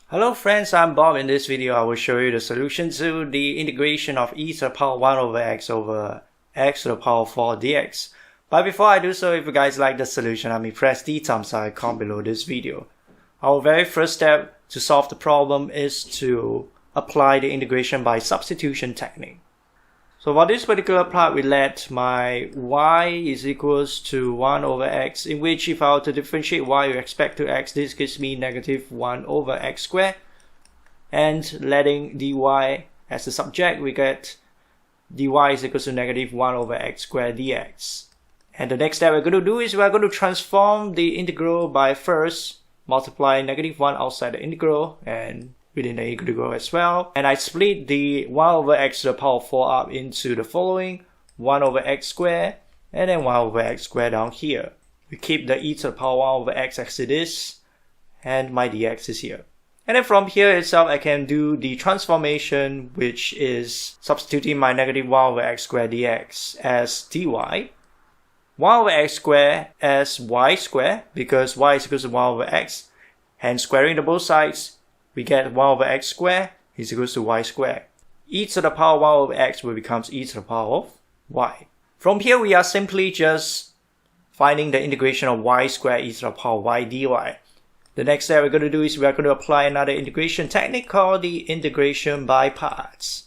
Hello friends, I'm Bob. In this video I will show you the solution to the integration of e to the power 1 over x to the power 4 dx. But before I do so, if you guys like the solution, let me press the thumbs up icon below this video. Our very first step to solve the problem is to apply the integration by substitution technique. So for this particular part, we let my y is equals to 1 over x, in which if I were to differentiate y with respect to x, this gives me negative 1 over x squared. And letting dy as the subject, we get dy is equals to negative 1 over x squared dx. And the next step we're going to do is we're going to transform the integral by first multiplying negative 1 outside the integral and within the integral as well. And I split the 1 over x to the power 4 up into the following: 1 over x squared and then 1 over x squared down here. We keep the e to the power 1 over x as it is, and my dx is here. And then from here itself, I can do the transformation, which is substituting my negative 1 over x squared dx as dy, 1 over x squared as y squared, because y is equal to 1 over x, and squaring the both sides, we get 1 over x squared is equal to y squared. E to the power 1 over x will become e to the power of y. From here, we are simply just finding the integration of y squared e to the power y dy. The next step we're going to do is we are going to apply another integration technique called the integration by parts.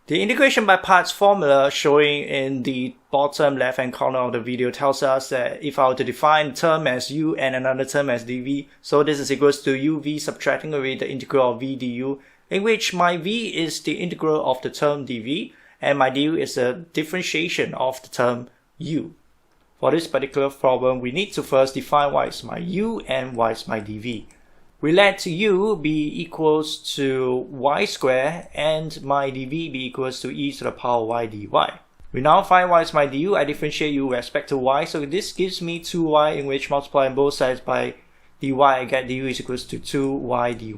The integration by parts formula showing in the bottom left hand corner of the video tells us that if I were to define a term as u and another term as dv, so this is equals to uv subtracting away the integral of v du, in which my v is the integral of the term dv and my du is a differentiation of the term u. For this particular problem, we need to first define what is my u and what is my dv. We let u be equals to y squared and my dv be equals to e to the power y dy. We now find what is my du. I differentiate u with respect to y, so this gives me 2y, in which multiplying both sides by dy, I get du is equals to 2y dy.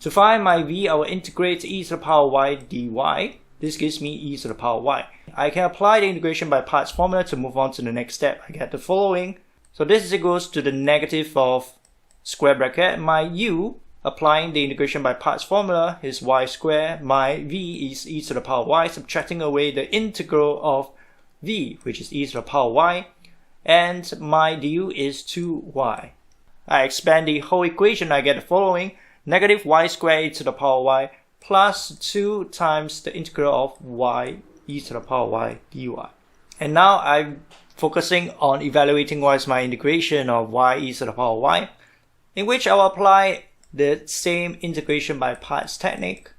To find my v, I will integrate e to the power y dy. This gives me e to the power y. I can apply the integration by parts formula to move on to the next step. I get the following. So this is equals to the negative of square bracket my u, applying the integration by parts formula, is y squared. My v is e to the power y, subtracting away the integral of v, which is e to the power y, and my du is 2y. I expand the whole equation, I get the following: negative y squared e to the power y plus 2 times the integral of y e to the power y dy. And now I'm focusing on evaluating what is my integration of y e to the power y, in which I will apply the same integration by parts technique.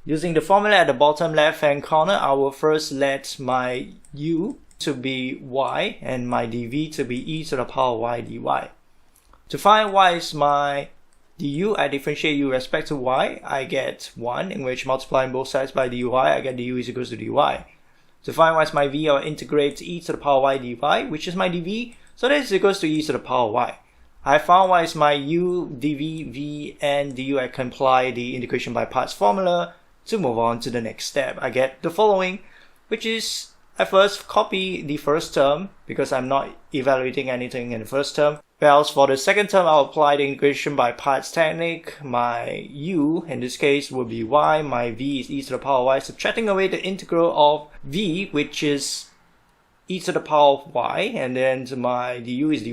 Using the formula at the bottom left hand corner, I will first let my u to be y and my dv to be e to the power y dy. To find what is my du, I differentiate u with respect to y. I get 1, in which multiplying both sides by dy, I get du is equals to dy. To find what is my v, I will integrate e to the power y dy, which is my dv, so this is equals to e to the power y. I found what is my u, dv, v, and du. I can apply the integration by parts formula to move on to the next step. I get the following, which is I first copy the first term because I'm not evaluating anything in the first term. Whereas for the second term, I'll apply the integration by parts technique. My u, in this case, will be y. My v is e to the power y, subtracting away the integral of v, which is e to the power of y, and then my du is dy.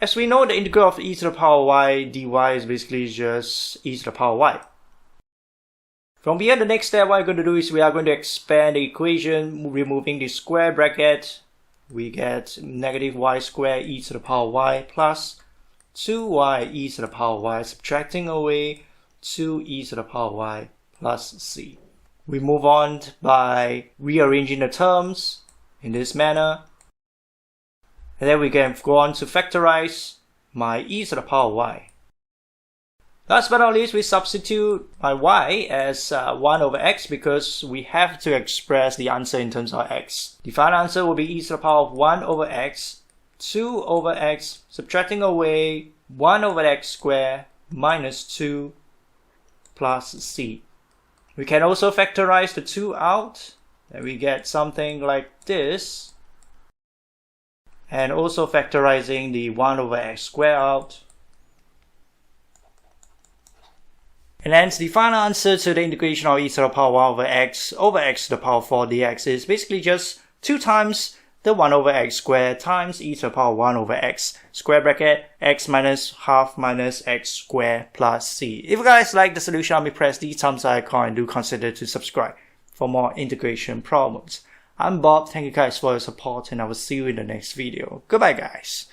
As we know, the integral of e to the power y dy is basically just e to the power y. From here, the next step what we're going to do is we are going to expand the equation, removing the square bracket. We get negative y squared e to the power y plus 2y e to the power y, subtracting away 2e to the power y plus c. We move on by rearranging the terms in this manner. And then we can go on to factorize my e to the power y. Last but not least, we substitute my y as 1 over x because we have to express the answer in terms of x. The final answer will be e to the power of 1 over x, 2 over x, subtracting away 1 over x squared minus 2 plus c. We can also factorize the 2 out, and we get something like this. and also factorizing the 1 over x squared out. And hence the final answer to the integration of e to the power 1 over x to the power 4 dx is basically just 2 times the 1 over x squared times e to the power 1 over x square bracket x minus half minus x squared plus c. If you guys like the solution, I'll press the thumbs up icon and do consider to subscribe for more integration problems. I'm Bob, thank you guys for your support, and I will see you in the next video. Goodbye guys.